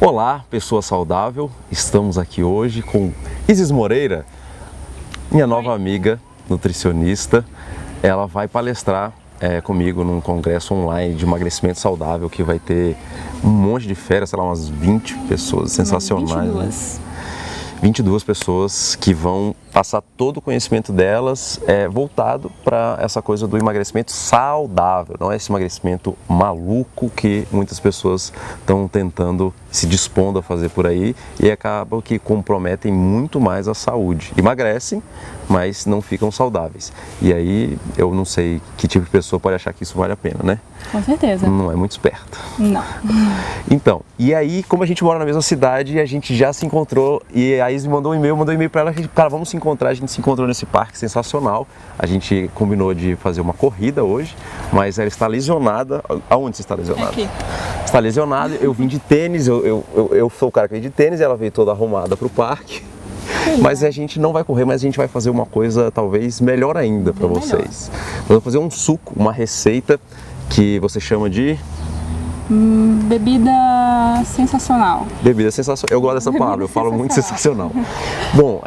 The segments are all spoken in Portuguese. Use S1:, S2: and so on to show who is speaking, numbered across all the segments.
S1: Olá, pessoa saudável, estamos aqui hoje com Isis Moreira, minha nova amiga nutricionista. Ela vai palestrar comigo num congresso online de emagrecimento saudável que vai ter um monte de férias, sei lá, umas 20 pessoas sensacionais.
S2: 22.
S1: 22 pessoas que vão passar todo o conhecimento delas voltado para essa coisa do emagrecimento saudável, não é esse emagrecimento maluco que muitas pessoas estão tentando, se dispondo a fazer por aí e acabam que comprometem muito mais a saúde. Emagrecem, mas não ficam saudáveis. E aí eu não sei que tipo de pessoa pode achar que isso vale a pena, né?
S2: Com certeza.
S1: Não é muito esperto.
S2: Não.
S1: Então, e aí, como a gente mora na mesma cidade, a gente já se encontrou e a Isis mandou um e-mail para ela, cara, vamos se encontrar. A gente se encontrou nesse parque sensacional. A gente combinou de fazer uma corrida hoje, mas ela está lesionada. Aonde você está lesionada?
S2: Aqui.
S1: Está lesionada, eu vim de tênis, eu sou o cara que vem de tênis, ela veio toda arrumada para o parque. Mas a gente não vai correr, mas a gente vai fazer uma coisa talvez melhor ainda para vocês. Vamos fazer um suco, uma receita que você chama de...
S2: Bebida sensacional.
S1: Bebida sensacional. Eu gosto dessa palavra, eu falo muito sensacional. Bom,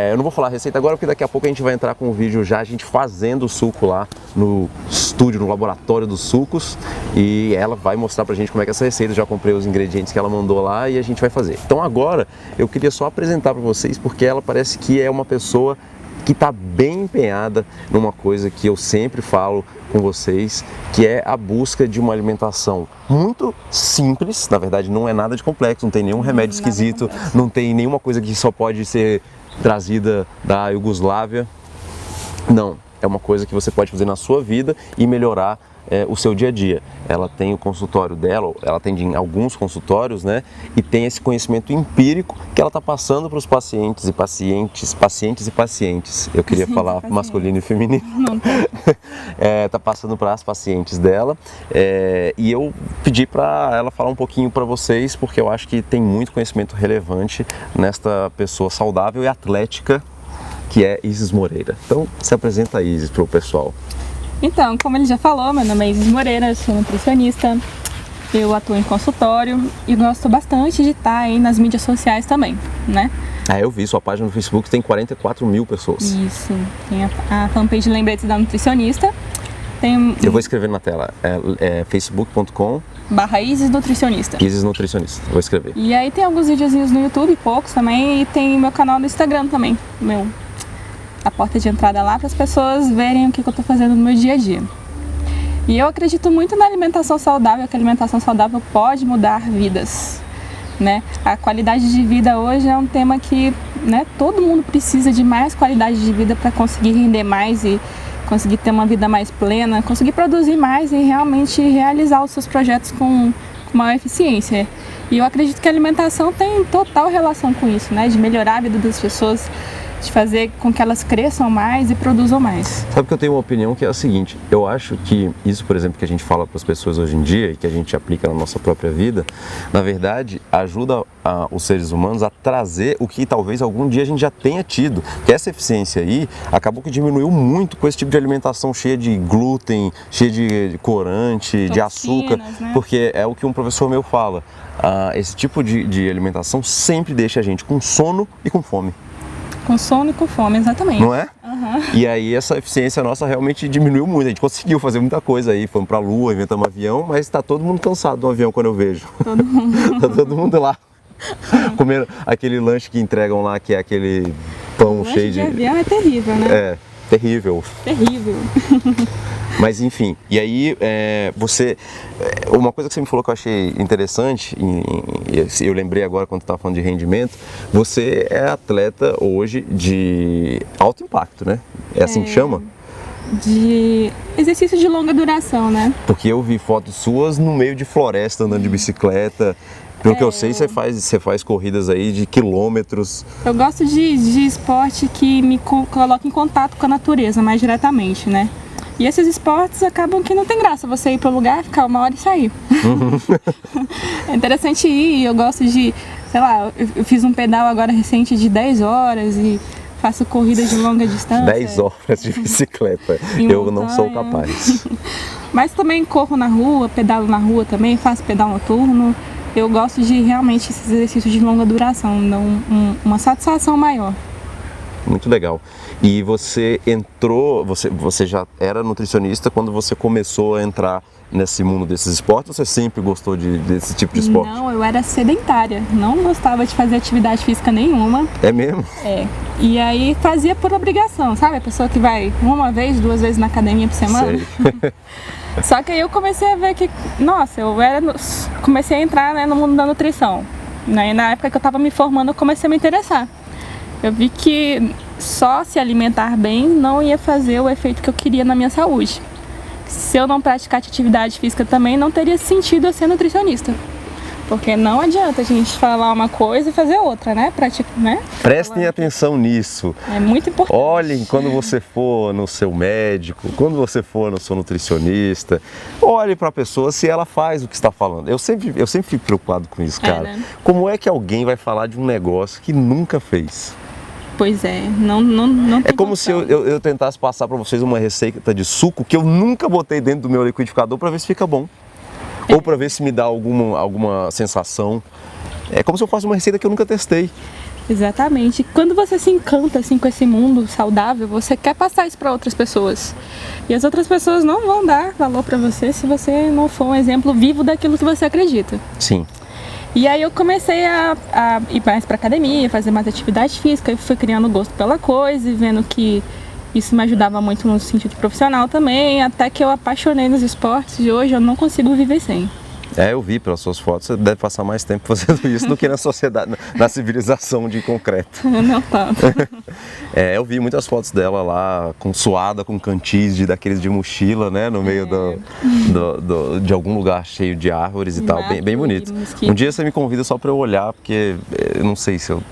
S1: eu não vou falar a receita agora porque daqui a pouco a gente vai entrar com um vídeo já, a gente fazendo o suco lá no estúdio, no laboratório dos sucos, e ela vai mostrar pra gente como é que é essa receita. Já comprei os ingredientes que ela mandou lá e a gente vai fazer. Então agora eu queria só apresentar pra vocês porque ela parece que é uma pessoa que está bem empenhada numa coisa que eu sempre falo com vocês, que é a busca de uma alimentação muito simples. Na verdade não é nada de complexo, não tem nenhum remédio esquisito, não tem nenhuma coisa que só pode ser trazida da Iugoslávia. Não, é uma coisa que você pode fazer na sua vida e melhorar o seu dia a dia. Ela tem o consultório dela, ela atende alguns consultórios, né? E tem esse conhecimento empírico que ela está passando para os pacientes e pacientes. Eu queria falar masculino e feminino. Tá passando para as pacientes dela. E eu pedi para ela falar um pouquinho para vocês, porque eu acho que tem muito conhecimento relevante nesta pessoa saudável e atlética que é Isis Moreira. Então, se apresenta a Isis para o pessoal.
S2: Então, como ele já falou, meu nome é Isis Moreira, eu sou nutricionista, eu atuo em consultório e gosto bastante de estar aí nas mídias sociais também, né?
S1: Eu vi, sua página no Facebook tem 44 mil pessoas.
S2: Isso, tem a fanpage Lembretes da Nutricionista.
S1: Eu vou escrever na tela, facebook.com/Isis
S2: Nutricionista.
S1: Isis Nutricionista, vou escrever.
S2: E aí tem alguns videozinhos no YouTube, poucos também, e tem meu canal no Instagram também, a porta de entrada lá para as pessoas verem o que eu estou fazendo no meu dia a dia. E eu acredito muito na alimentação saudável, que a alimentação saudável pode mudar vidas, né? A qualidade de vida hoje é um tema que, né, todo mundo precisa de mais qualidade de vida para conseguir render mais e conseguir ter uma vida mais plena, conseguir produzir mais e realmente realizar os seus projetos com maior eficiência. E eu acredito que a alimentação tem total relação com isso, né? De melhorar a vida das pessoas, de fazer com que elas cresçam mais e produzam mais.
S1: Sabe que eu tenho uma opinião que é a seguinte: eu acho que isso, por exemplo, que a gente fala para as pessoas hoje em dia e que a gente aplica na nossa própria vida, na verdade ajuda os seres humanos a trazer o que talvez algum dia a gente já tenha tido. Porque essa eficiência aí acabou que diminuiu muito com esse tipo de alimentação cheia de glúten, cheia de corante, de açúcar,
S2: né?
S1: Porque é o que um professor meu fala, esse tipo de alimentação sempre deixa a gente com sono e com fome.
S2: Com sono e com fome, exatamente.
S1: Não é?
S2: Uhum.
S1: E aí essa eficiência nossa realmente diminuiu muito. A gente conseguiu fazer muita coisa aí. Fomos pra Lua, inventamos um avião, mas tá todo mundo cansado do avião quando eu vejo.
S2: Todo mundo.
S1: Tá todo mundo lá comendo aquele lanche que entregam lá, que é aquele pão cheio de...
S2: avião é terrível, né?
S1: Terrível.
S2: Terrível.
S1: Mas enfim, e aí uma coisa que você me falou que eu achei interessante, e eu lembrei agora quando estava falando de rendimento, você é atleta hoje de alto impacto, né? É assim que chama?
S2: De exercício de longa duração, né?
S1: Porque eu vi fotos suas no meio de floresta, andando de bicicleta. Pelo que eu sei, você faz corridas aí de quilômetros.
S2: Eu gosto de esporte que me coloca em contato com a natureza mais diretamente, né? E esses esportes acabam que não tem graça você ir para o lugar, ficar uma hora e sair. É interessante ir, eu gosto de, sei lá, eu fiz um pedal agora recente de 10 horas e faço corrida de longa distância.
S1: 10 horas de bicicleta, eu não sou capaz.
S2: Mas também corro na rua, pedalo na rua também, faço pedal noturno. eu gosto de realmente esses exercícios de longa duração, dão uma satisfação maior.
S1: Muito legal. E você entrou, você já era nutricionista quando você começou a entrar nesse mundo desses esportes, ou você sempre gostou desse tipo de esporte?
S2: Não, eu era sedentária, não gostava de fazer atividade física nenhuma.
S1: É mesmo?
S2: É. E aí fazia por obrigação, sabe? A pessoa que vai uma vez, 2 vezes na academia por semana.
S1: Sei.
S2: Só que aí eu comecei a ver que, nossa, comecei a entrar, né, no mundo da nutrição. Né? E na época que eu estava me formando, eu comecei a me interessar. Eu vi que só se alimentar bem não ia fazer o efeito que eu queria na minha saúde. Se eu não praticasse atividade física também, não teria sentido eu ser nutricionista. Porque não adianta a gente falar uma coisa e fazer outra, né?
S1: Prestem atenção nisso.
S2: É muito importante.
S1: Olhem quando você for no seu médico, quando você for no seu nutricionista, olhe para a pessoa se ela faz o que está falando. Eu sempre fico preocupado com isso, cara.
S2: Né?
S1: Como é que alguém vai falar de um negócio que nunca fez?
S2: Pois é, não tem
S1: É como se eu tentasse passar para vocês uma receita de suco que eu nunca botei dentro do meu liquidificador para ver se fica bom. Ou para ver se me dá alguma sensação. É como se eu fosse uma receita que eu nunca testei.
S2: Exatamente. Quando você se encanta assim com esse mundo saudável, você quer passar isso para outras pessoas. E as outras pessoas não vão dar valor para você se você não for um exemplo vivo daquilo que você acredita.
S1: Sim.
S2: E aí eu comecei a ir mais para academia, fazer mais atividade física, e fui criando gosto pela coisa e vendo que isso me ajudava muito no sentido profissional também, até que eu apaixonei nos esportes e hoje eu não consigo viver sem.
S1: Eu vi pelas suas fotos, você deve passar mais tempo fazendo isso do que na sociedade, na civilização de concreto.
S2: Não tanto.
S1: Eu vi muitas fotos dela lá, suada, com cantis daqueles de mochila, né, no meio de algum lugar cheio de árvores e tal, bem bonito. Um dia você me convida só para eu olhar, porque eu não sei se eu...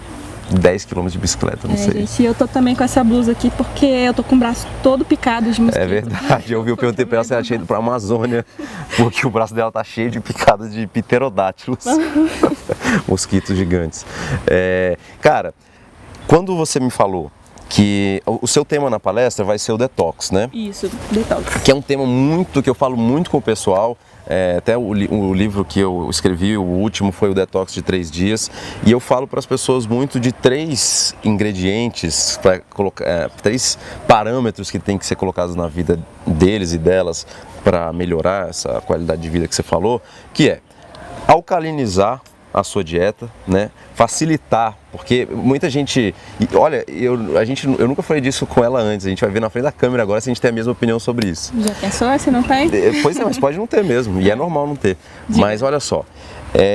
S1: 10 km de bicicleta, não sei.
S2: Gente, eu tô também com essa blusa aqui porque eu tô com o braço todo picado de mosquito.
S1: É verdade, eu perguntei pra ela se ela tinha ido pra Amazônia, porque o braço dela tá cheio de picadas de pterodátilos, mosquitos gigantes. Cara, quando você me falou que o seu tema na palestra vai ser o detox, né?
S2: Isso, detox.
S1: Que é um tema que eu falo muito com o pessoal. Até o livro que eu escrevi, o último, foi o Detox de 3 dias. E eu falo para as pessoas muito de 3 ingredientes, 3 parâmetros que tem que ser colocados na vida deles e delas para melhorar essa qualidade de vida que você falou, que é alcalinizar a sua dieta, né? Facilitar, porque muita gente, olha, eu nunca falei disso com ela antes, a gente vai ver na frente da câmera agora se a gente tem a mesma opinião sobre isso.
S2: Já pensou se não tem?
S1: Pois é, mas pode não ter mesmo, e é normal não ter. Mas olha só,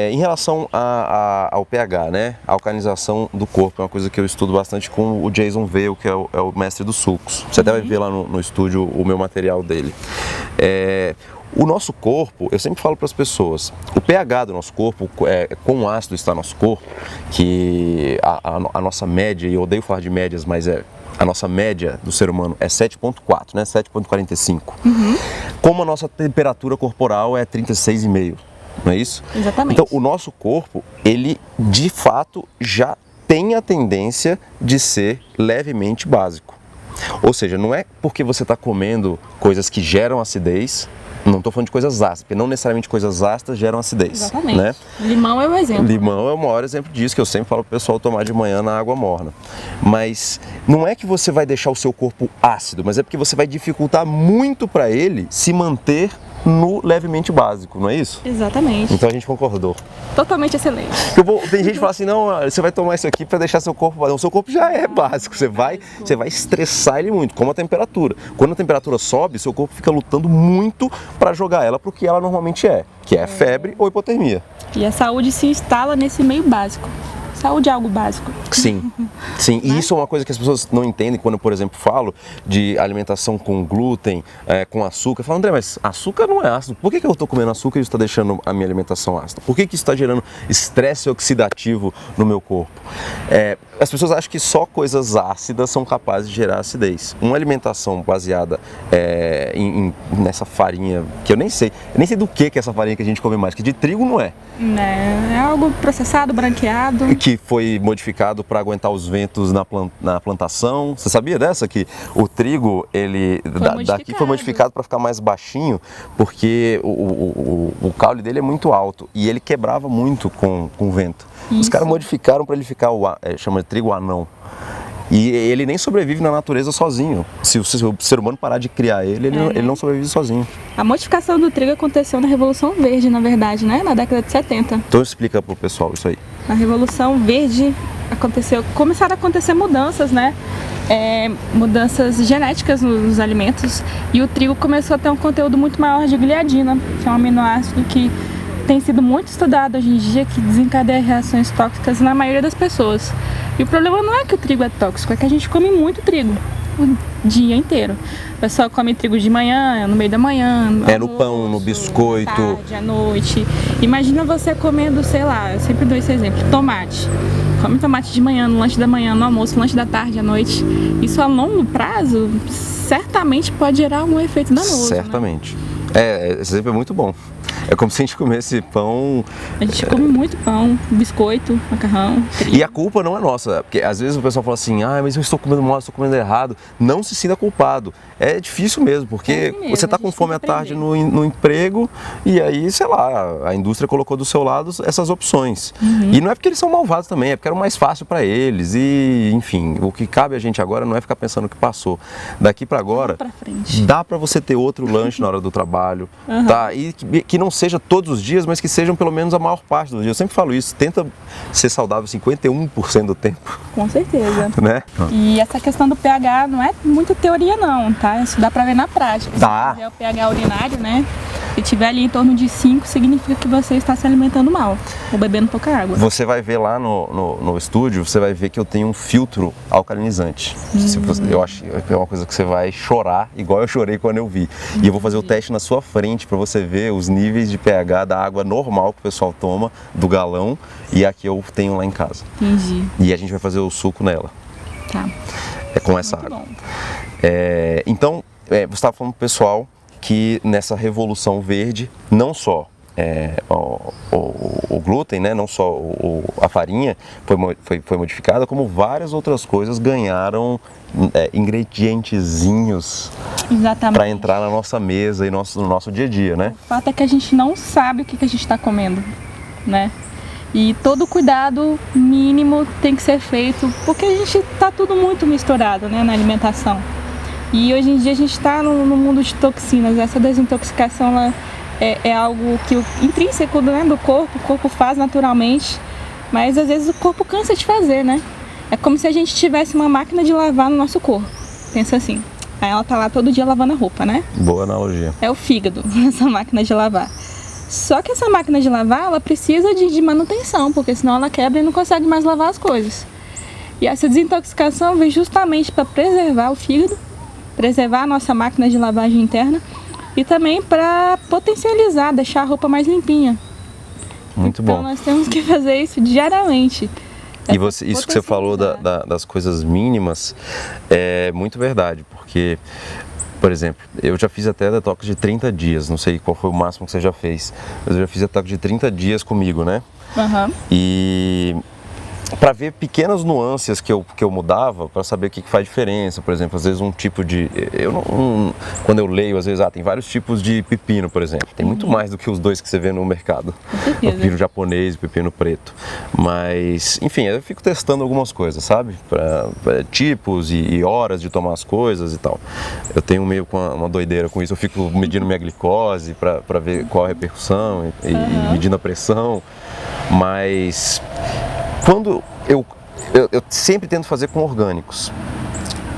S1: em relação ao pH, né? A alcalinização do corpo é uma coisa que eu estudo bastante com o Jason Vale, que é o mestre dos sucos. Você até vai ver lá no estúdio o meu material dele. O nosso corpo, eu sempre falo para as pessoas, o pH do nosso corpo, quão ácido está nosso corpo, que a nossa média, e eu odeio falar de médias, mas a nossa média do ser humano é 7,4, né? 7,45. Como a nossa temperatura corporal é 36,5, não é isso?
S2: Exatamente.
S1: Então, o nosso corpo, ele de fato já tem a tendência de ser levemente básico. Ou seja, não é porque você está comendo coisas que geram acidez. Não estou falando de coisas ácidas, porque não necessariamente coisas ácidas geram acidez.
S2: Exatamente.
S1: Né?
S2: Limão é o exemplo.
S1: Limão é o maior exemplo disso, que eu sempre falo para o pessoal tomar de manhã na água morna. Mas não é que você vai deixar o seu corpo ácido, mas é porque você vai dificultar muito para ele se manter no levemente básico, não é isso?
S2: Exatamente.
S1: Então a gente concordou.
S2: Totalmente excelente.
S1: Tem gente que fala assim, não, você vai tomar isso aqui para deixar seu corpo básico. O seu corpo já é básico, você vai estressar ele muito, como a temperatura. Quando a temperatura sobe, seu corpo fica lutando muito para jogar ela para o que ela normalmente é, que é febre ou hipotermia.
S2: E a saúde se instala nesse meio básico. Saúde é algo básico.
S1: Sim, sim. E isso é uma coisa que as pessoas não entendem quando eu, por exemplo, falo de alimentação com glúten, com açúcar. Falam, André, mas açúcar não é ácido. Por que eu estou comendo açúcar e isso está deixando a minha alimentação ácida? Por que isso está gerando estresse oxidativo no meu corpo? as pessoas acham que só coisas ácidas são capazes de gerar acidez. Uma alimentação baseada nessa farinha, que eu nem sei do que é essa farinha que a gente come mais, que de trigo não é.
S2: É algo processado, branqueado.
S1: Que foi modificado para aguentar os ventos na plantação. Você sabia dessa? Que o trigo, daqui foi modificado para ficar mais baixinho, porque o caule dele é muito alto e ele quebrava muito com o vento. Isso. Os caras modificaram para ele ficar, chama de trigo anão. E ele nem sobrevive na natureza sozinho. Se o ser humano parar de criar ele não sobrevive sozinho.
S2: A modificação do trigo aconteceu na Revolução Verde, na verdade, né? Na década de 70.
S1: Então explica pro pessoal isso aí.
S2: Na Revolução Verde começaram a acontecer mudanças, né? Mudanças genéticas nos alimentos. E o trigo começou a ter um conteúdo muito maior de gliadina, que é um aminoácido que tem sido muito estudado hoje em dia, que desencadeia reações tóxicas na maioria das pessoas. E o problema não é que o trigo é tóxico, é que a gente come muito trigo o dia inteiro. O pessoal come trigo de manhã, no meio da manhã, no almoço,
S1: no pão, no biscoito,
S2: à tarde, à noite. Imagina você comendo, sei lá, eu sempre dou esse exemplo, tomate. Come tomate de manhã, no lanche da manhã, no almoço, no lanche da tarde, à noite. Isso a longo prazo certamente pode gerar um efeito danoso.
S1: Certamente. Né? Esse exemplo é muito bom. É como se a gente comesse pão...
S2: A gente come muito pão, biscoito, macarrão, trigo.
S1: E a culpa não é nossa, porque às vezes o pessoal fala assim, mas eu estou comendo mal, estou comendo errado. Não se sinta culpado. É difícil mesmo, porque você está com fome à tarde no emprego e aí, sei lá, a indústria colocou do seu lado essas opções. E não é porque eles são malvados também, é porque era o mais fácil para eles. E, enfim, o que cabe a gente agora não é ficar pensando o que passou. Daqui para agora, dá para você ter outro lanche na hora do trabalho, tá? E que não seja todos os dias, mas que sejam pelo menos a maior parte dos dias. Eu sempre falo isso, tenta ser saudável 51% do tempo.
S2: Com certeza.
S1: Né?
S2: E essa questão do pH não é muita teoria não, tá? Isso dá pra ver na prática.
S1: Dá.
S2: Se tiver o pH urinário, né? Se tiver ali em torno de 5, significa que você está se alimentando mal ou bebendo pouca água.
S1: Você vai ver lá no estúdio, você vai ver que eu tenho um filtro alcalinizante. Eu acho que é uma coisa que você vai chorar, igual eu chorei quando eu vi. E eu vou fazer o teste na sua frente para você ver os níveis de pH da água normal que o pessoal toma, do galão, e a que eu tenho lá em casa.
S2: Entendi.
S1: E a gente vai fazer o suco nela.
S2: Tá.
S1: Com essa água. Então, você estava falando pro pessoal que nessa revolução verde, não só o glúten, né, não só a farinha foi modificada, como várias outras coisas ganharam ingredientezinhos para entrar na nossa mesa e no nosso dia a dia, né?
S2: O fato é que a gente não sabe o que a gente está comendo, né? E todo cuidado mínimo tem que ser feito, porque a gente está tudo muito misturado, né, na alimentação. E hoje em dia a gente está no mundo de toxinas. Essa desintoxicação ela é algo que intrínseco, né, do corpo, o corpo faz naturalmente, mas às vezes o corpo cansa de fazer, né? É como se a gente tivesse uma máquina de lavar no nosso corpo. Pensa assim, aí ela tá lá todo dia lavando a roupa, né?
S1: Boa analogia.
S2: É o fígado, essa máquina de lavar. Só que essa máquina de lavar, ela precisa de manutenção, porque senão ela quebra e não consegue mais lavar as coisas. E essa desintoxicação vem justamente para preservar o fígado, preservar a nossa máquina de lavagem interna e também para potencializar, deixar a roupa mais limpinha.
S1: Muito bom.
S2: Então nós temos que fazer isso diariamente.
S1: E isso que você falou das coisas mínimas é muito verdade, porque, por exemplo, eu já fiz até detox de 30 dias, não sei qual foi o máximo que você já fez, mas eu já fiz detox de 30 dias comigo, né? E para ver pequenas nuances que eu mudava, para saber o que faz diferença. Por exemplo, às vezes um tipo de... quando eu leio, às vezes, tem vários tipos de pepino, por exemplo. Tem muito mais do que os dois que você vê no mercado. O pepino japonês e o pepino preto. Mas, enfim, eu fico testando algumas coisas, sabe? Pra tipos e horas de tomar as coisas e tal. Eu tenho meio uma doideira com isso. Eu fico medindo minha glicose para ver qual a repercussão e medindo a pressão. Mas... quando eu sempre tento fazer com orgânicos,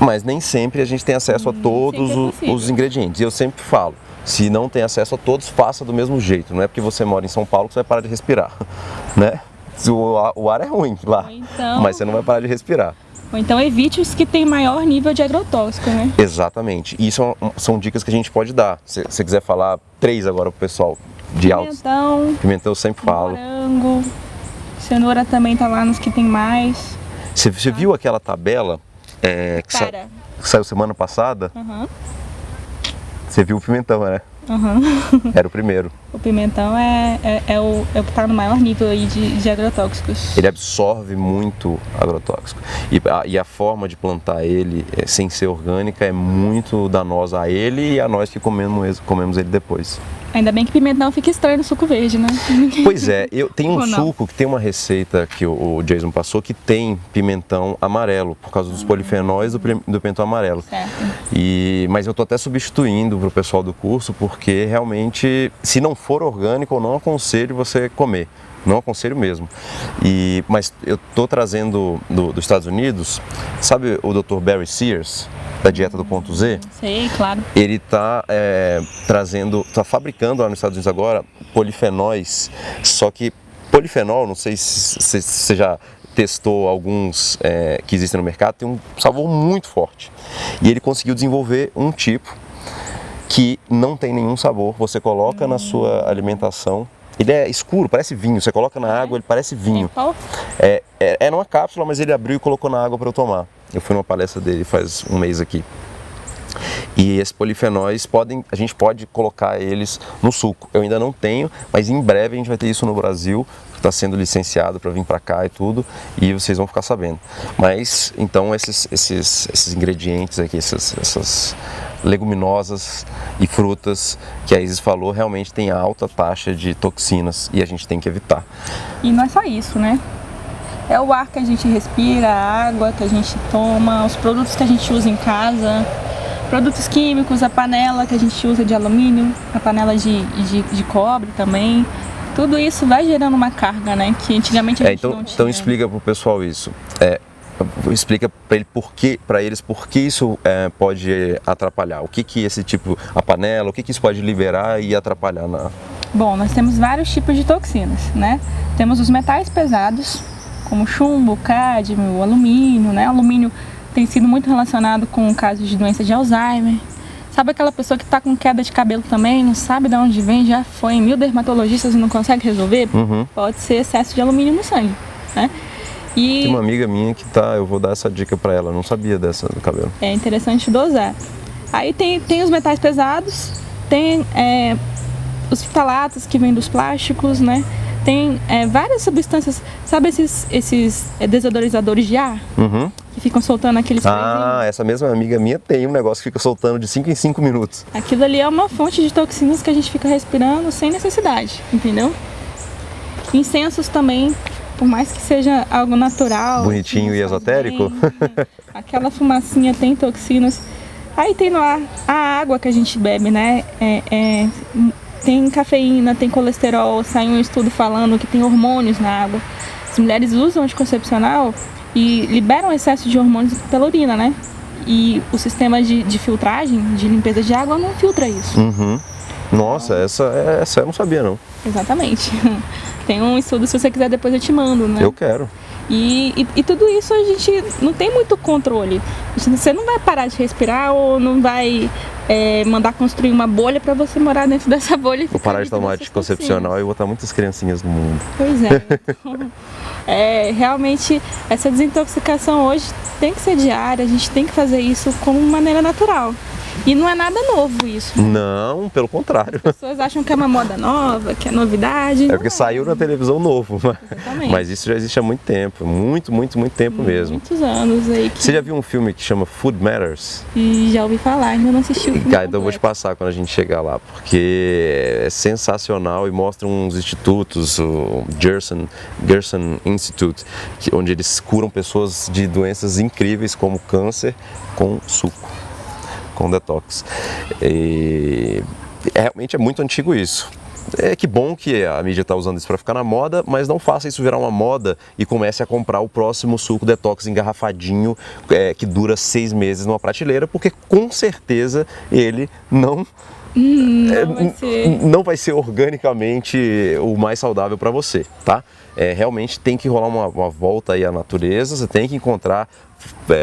S1: mas nem sempre a gente tem acesso a todos os ingredientes. E eu sempre falo, se não tem acesso a todos, faça do mesmo jeito. Não é porque você mora em São Paulo que você vai parar de respirar, né? O ar é ruim lá, então, mas você não vai parar de respirar.
S2: Ou então evite os que têm maior nível de agrotóxico, né?
S1: Exatamente. E isso são dicas que a gente pode dar. Se você quiser falar 3 agora pro pessoal de altos.
S2: Pimentão
S1: eu sempre falo.
S2: Morango. Cenoura também tá lá nos que tem mais.
S1: Você viu aquela tabela que saiu semana passada? Você viu o pimentão, né? Era o primeiro.
S2: O pimentão é o que está no maior nível aí de agrotóxicos.
S1: Ele absorve muito agrotóxico. E a forma de plantar ele sem ser orgânica é muito danosa a ele e a nós que comemos ele depois.
S2: Ainda bem que pimentão fica estranho no suco verde, né?
S1: Pois é, tem um suco que tem uma receita que o Jason passou que tem pimentão amarelo, por causa dos polifenóis do pimentão amarelo.
S2: Certo.
S1: Mas eu tô até substituindo pro pessoal do curso, porque realmente, se não for orgânico, eu não aconselho você comer. Não aconselho mesmo. Mas eu tô trazendo dos Estados Unidos, sabe o Dr. Barry Sears, da dieta do ponto Z?
S2: Sei, claro.
S1: Ele tá fabricando lá nos Estados Unidos agora polifenóis, só que polifenol, não sei se você já testou alguns que existem no mercado, tem um sabor muito forte. E ele conseguiu desenvolver um tipo que não tem nenhum sabor, você coloca na sua alimentação. Ele é escuro, parece vinho. Você coloca na água, ele parece vinho. É numa cápsula, mas ele abriu e colocou na água para eu tomar. Eu fui numa palestra dele faz um mês aqui. E esses polifenóis a gente pode colocar eles no suco. Eu ainda não tenho, mas em breve a gente vai ter isso no Brasil. Está sendo licenciado para vir para cá e tudo, e vocês vão ficar sabendo. Mas então esses ingredientes aqui, essas leguminosas e frutas que a Isis falou, realmente tem alta taxa de toxinas e a gente tem que evitar.
S2: E não é só isso, né? É o ar que a gente respira, a água que a gente toma, os produtos que a gente usa em casa, produtos químicos, a panela que a gente usa de alumínio, a panela de cobre também. Tudo isso vai gerando uma carga, né? Que antigamente a gente não tinha.
S1: Então explica para o pessoal isso. Explica para eles por que isso pode atrapalhar. O que esse tipo, a panela, o que isso pode liberar e atrapalhar na...
S2: Bom, nós temos vários tipos de toxinas, né? Temos os metais pesados, como chumbo, cádmio, alumínio, né? O alumínio tem sido muito relacionado com casos de doença de Alzheimer. Sabe aquela pessoa que está com queda de cabelo também, não sabe de onde vem, já foi em 1000 dermatologistas e não consegue resolver? Pode ser excesso de alumínio no sangue, né? E
S1: tem uma amiga minha que eu vou dar essa dica para ela, não sabia dessa do cabelo.
S2: É interessante dosar. Aí tem os metais pesados, tem os fitalatos que vêm dos plásticos, né? Tem várias substâncias, sabe esses desodorizadores de ar? Que ficam soltando aqueles sprayzinhos?
S1: Essa mesma amiga minha tem um negócio que fica soltando de 5 em 5 minutos.
S2: Aquilo ali é uma fonte de toxinas que a gente fica respirando sem necessidade, entendeu? Incensos também, por mais que seja algo natural,
S1: bonitinho e esotérico,
S2: aquela fumacinha tem toxinas. Aí tem no ar a água que a gente bebe, né? Tem cafeína, tem colesterol. Saiu um estudo falando que tem hormônios na água. As mulheres usam anticoncepcional e liberam excesso de hormônios pela urina, né? E o sistema de filtragem, de limpeza de água, não filtra isso.
S1: Nossa, essa eu não sabia não.
S2: Exatamente. Tem um estudo, se você quiser depois eu te mando, né?
S1: Eu quero.
S2: E tudo isso a gente não tem muito controle. Você não vai parar de respirar ou não vai mandar construir uma bolha para você morar dentro dessa bolha.
S1: Vou parar de tomar anticoncepcional e botar muitas criancinhas no mundo.
S2: Pois é. Então, realmente essa desintoxicação hoje tem que ser diária, a gente tem que fazer isso como maneira natural. E não é nada novo isso.
S1: Não, pelo contrário.
S2: As pessoas acham que é uma moda nova, que é novidade.
S1: Porque saiu na televisão novo. Mas isso já existe há muito tempo. Muito tempo mesmo.
S2: Muitos anos aí.
S1: Você já viu um filme que chama Food Matters?
S2: E já ouvi falar, ainda não assisti o filme.
S1: Então eu vou te passar quando a gente chegar lá, porque é sensacional e mostra uns institutos, o Gerson Institute, onde eles curam pessoas de doenças incríveis como câncer com suco, com detox. E realmente é muito antigo isso. Que bom que a mídia está usando isso para ficar na moda, mas não faça isso virar uma moda e comece a comprar o próximo suco detox engarrafadinho que dura 6 meses numa prateleira, porque com certeza ele não vai ser organicamente o mais saudável para você, tá? Realmente tem que rolar uma volta aí à natureza, você tem que encontrar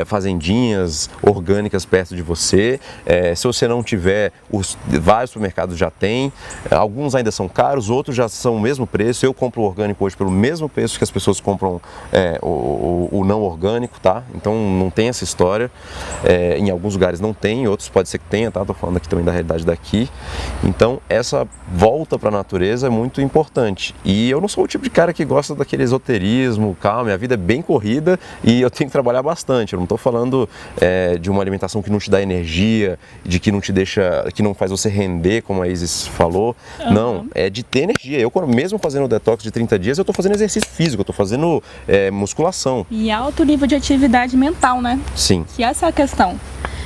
S1: fazendinhas orgânicas perto de você. Se você não tiver, vários supermercados já tem. Alguns ainda são caros, outros já são o mesmo preço. Eu compro o orgânico hoje pelo mesmo preço que as pessoas compram o não orgânico, tá? Então não tem essa história. Em alguns lugares não tem, em outros pode ser que tenha, tá? Tô falando aqui também da realidade daqui. Então essa volta para a natureza é muito importante. E eu não sou o tipo de cara que gosta daquele esoterismo, calma, minha vida é bem corrida e eu tenho que trabalhar bastante. Eu não estou falando de uma alimentação que não te dá energia, de que não te deixa, que não faz você render, como a Isis falou. Uhum. Não, é de ter energia. Eu, mesmo fazendo o detox de 30 dias, eu estou fazendo exercício físico, eu estou fazendo musculação.
S2: E alto nível de atividade mental, né?
S1: Sim.
S2: Que essa é a questão.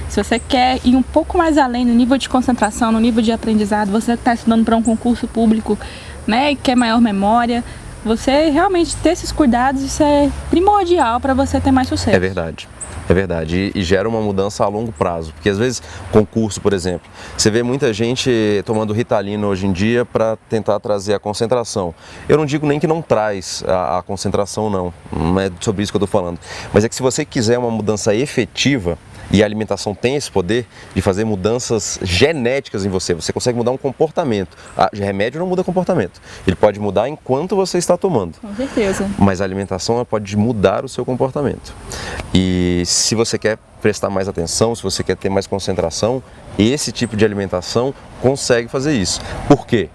S2: Se você quer ir um pouco mais além no nível de concentração, no nível de aprendizado, você está estudando para um concurso público, né, e quer maior memória, você realmente ter esses cuidados, isso é primordial para você ter mais sucesso.
S1: É verdade. É verdade, e gera uma mudança a longo prazo, porque às vezes, concurso, por exemplo, você vê muita gente tomando Ritalina hoje em dia para tentar trazer a concentração. Eu não digo nem que não traz a concentração, não é sobre isso que eu estou falando, mas é que se você quiser uma mudança efetiva, e a alimentação tem esse poder de fazer mudanças genéticas em você. Você consegue mudar um comportamento. O remédio não muda comportamento. Ele pode mudar enquanto você está tomando.
S2: Com certeza.
S1: Mas a alimentação ela pode mudar o seu comportamento. E se você quer prestar mais atenção, se você quer ter mais concentração, esse tipo de alimentação consegue fazer isso. Por quê?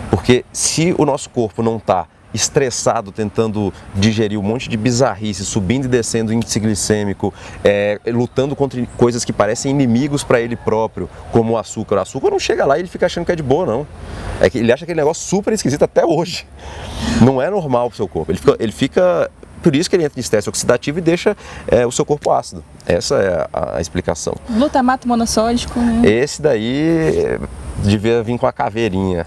S1: Porque se o nosso corpo não está estressado, tentando digerir um monte de bizarrice, subindo e descendo índice glicêmico, lutando contra coisas que parecem inimigos para ele próprio, como o açúcar. O açúcar não chega lá e ele fica achando que é de boa, não. É que ele acha aquele negócio super esquisito até hoje. Não é normal para o seu corpo. Ele fica por isso que ele entra em estresse oxidativo e deixa o seu corpo ácido. Essa é a explicação.
S2: Glutamato monossódico, né?
S1: Esse daí devia vir com a caveirinha.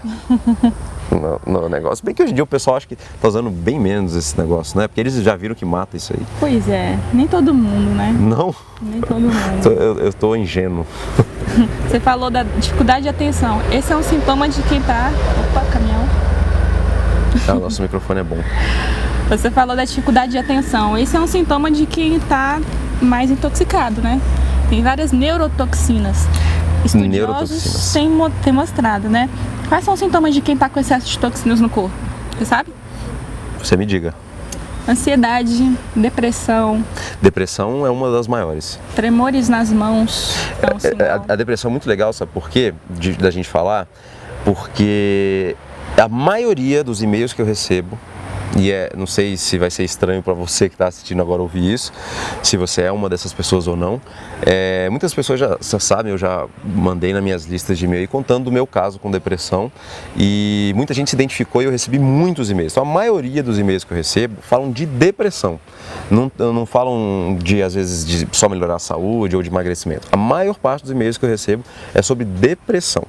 S1: No negócio, bem que hoje em dia o pessoal acha que tá usando bem menos esse negócio, né? Porque eles já viram que mata isso aí.
S2: Pois é, nem todo mundo, né?
S1: Não?
S2: Nem todo mundo.
S1: Eu tô ingênuo.
S2: Você falou da dificuldade de atenção. Esse é um sintoma de quem tá... Opa, caminhão.
S1: O nosso microfone é bom.
S2: Você falou da dificuldade de atenção. Esse é um sintoma de quem tá mais intoxicado, né? Tem várias neurotoxinas. Estudiosos têm mostrado, né? Quais são os sintomas de quem está com excesso de toxinas no corpo? Você sabe?
S1: Você me diga.
S2: Ansiedade, depressão.
S1: Depressão é uma das maiores.
S2: Tremores nas mãos. É um sinal.
S1: A depressão é muito legal, sabe por quê? Da gente falar? Porque a maioria dos e-mails que eu recebo, e não sei se vai ser estranho para você que está assistindo agora ouvir isso, se você é uma dessas pessoas ou não. Muitas pessoas já sabem, eu já mandei nas minhas listas de e-mail contando do meu caso com depressão e muita gente se identificou e eu recebi muitos e-mails. Então a maioria dos e-mails que eu recebo falam de depressão, não falam às vezes de só melhorar a saúde ou de emagrecimento. A maior parte dos e-mails que eu recebo é sobre depressão.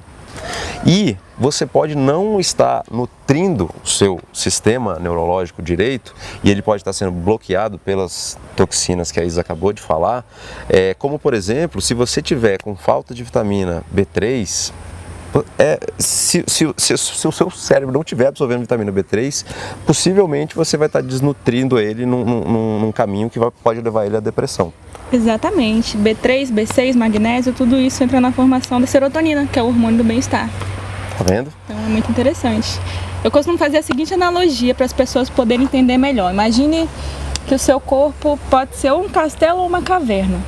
S1: E você pode não estar nutrindo o seu sistema neurológico direito e ele pode estar sendo bloqueado pelas toxinas que a Isa acabou de falar, como por exemplo, se você tiver com falta de vitamina B3, se o seu cérebro não estiver absorvendo vitamina B3, possivelmente você vai estar desnutrindo ele num caminho que pode levar ele à depressão.
S2: Exatamente. B3, B6, magnésio, tudo isso entra na formação da serotonina, que é o hormônio do bem-estar.
S1: Tá vendo?
S2: Então é muito interessante. Eu costumo fazer a seguinte analogia para as pessoas poderem entender melhor. Imagine que o seu corpo pode ser um castelo ou uma caverna,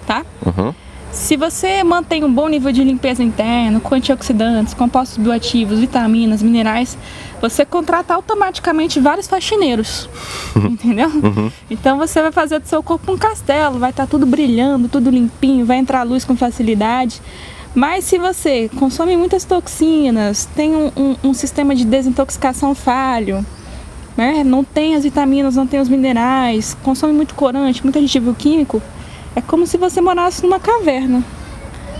S2: tá?
S1: Uhum.
S2: Se você mantém um bom nível de limpeza interna, com antioxidantes, compostos bioativos, vitaminas, minerais, você contrata automaticamente vários faxineiros, entendeu?
S1: Uhum.
S2: Então você vai fazer do seu corpo um castelo, vai estar tudo brilhando, tudo limpinho, vai entrar luz com facilidade. Mas se você consome muitas toxinas, tem um sistema de desintoxicação falho, né? Não tem as vitaminas, não tem os minerais, consome muito corante, muito aditivo químico, é como se você morasse numa caverna,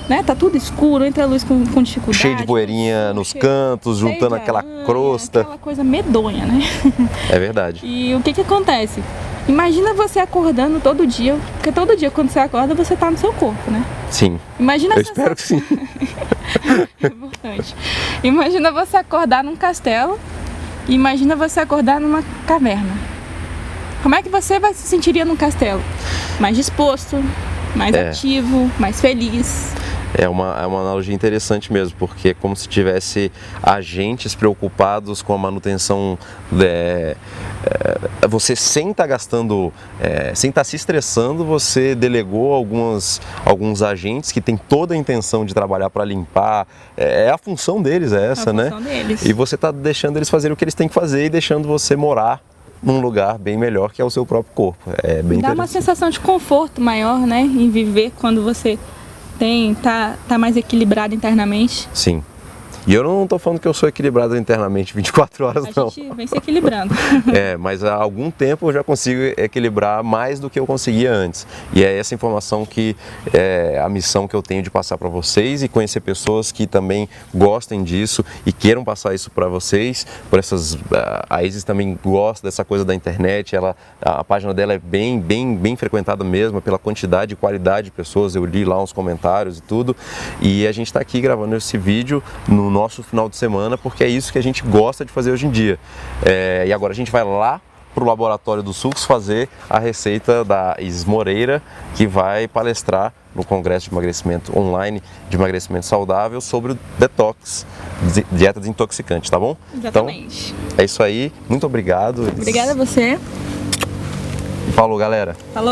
S2: né? Tá tudo escuro, entra a luz com dificuldade.
S1: Cheio de poeirinha nos cantos, juntando aquela crosta.
S2: Aquela coisa medonha, né?
S1: É verdade.
S2: E o que acontece? Imagina você acordando todo dia, porque todo dia quando você acorda você tá no seu corpo, né?
S1: Sim.
S2: Imagina
S1: eu espero que sim.
S2: É importante. Imagina você acordar num castelo e imagina você acordar numa caverna. como é que você se sentiria num castelo? Mais disposto, mais ativo, mais feliz.
S1: É uma analogia interessante mesmo, porque é como se tivesse agentes preocupados com a manutenção, você sem estar gastando, sem estar se estressando, você delegou alguns agentes que têm toda a intenção de trabalhar para limpar, a função deles é essa, né?
S2: Deles.
S1: E você está deixando eles fazerem o que eles têm que fazer e deixando você morar num lugar bem melhor que é o seu próprio corpo. É bem
S2: Dá uma sensação de conforto maior, né, em viver quando você tá mais equilibrado internamente.
S1: Sim. E eu não estou falando que eu sou equilibrado internamente 24 horas, não.
S2: A gente vem se equilibrando.
S1: Mas há algum tempo eu já consigo equilibrar mais do que eu conseguia antes. E é essa informação que é a missão que eu tenho de passar para vocês e conhecer pessoas que também gostem disso e queiram passar isso para vocês. A Isis também gosta dessa coisa da internet, a página dela é bem frequentada mesmo pela quantidade e qualidade de pessoas. Eu li lá uns comentários e tudo. E a gente está aqui gravando esse vídeo no nosso final de semana, porque é isso que a gente gosta de fazer hoje em dia. E agora a gente vai lá para o Laboratório dos Sucos fazer a receita da Isis Moreira, que vai palestrar no Congresso de Emagrecimento Online, de Emagrecimento Saudável, sobre o detox, dieta desintoxicante, tá bom?
S2: Exatamente.
S1: Então, é isso aí. Muito obrigado.
S2: Obrigada a você.
S1: Falou, galera.
S2: Falou.